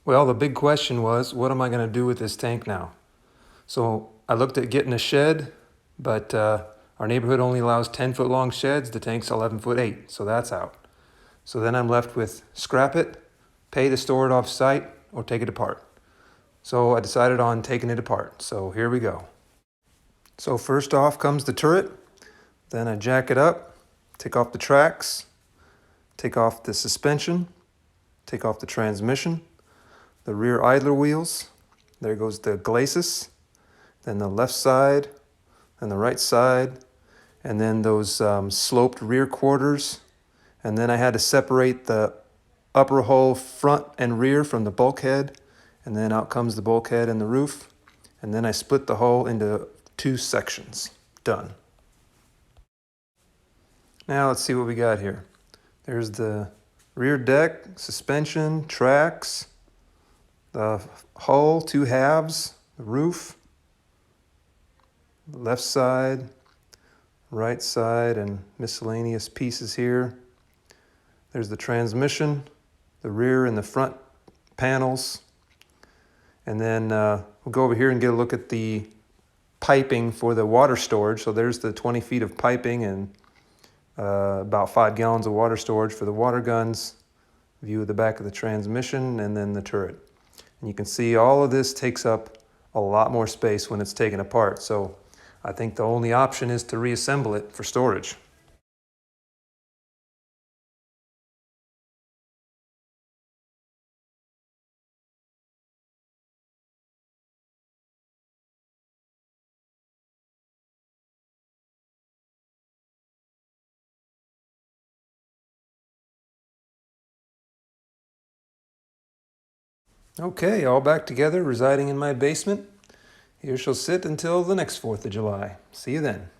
Well, the big question was, what am I going to do with this tank now? So I looked at getting a shed, but our neighborhood only allows 10-foot long sheds. The tank's 11'8", so that's out. So then I'm left with scrap it, pay to store it off site, or take it apart. So I decided on taking it apart. So here we go. So first off comes the turret. Then I jack it up, take off the tracks, take off the suspension, take off the transmission, the rear idler wheels. There goes the glacis, then the left side, and the right side, and then those sloped rear quarters. And then I had to separate the upper hull front and rear from the bulkhead, and then out comes the bulkhead and the roof. And then I split the hull into 2 sections. Done. Now let's see what we got here. There's the rear deck, suspension, tracks, the hull, 2 halves, the roof, left side, right side, and miscellaneous pieces here. There's the transmission, the rear and the front panels. And then we'll go over here and get a look at the piping for the water storage. So there's the 20 feet of piping and about 5 gallons of water storage for the water guns, view of the back of the transmission, and then the turret. And you can see all of this takes up a lot more space when it's taken apart. So I think the only option is to reassemble it for storage. Okay, all back together, residing in my basement. Here she'll sit until the next 4th of July. See you then.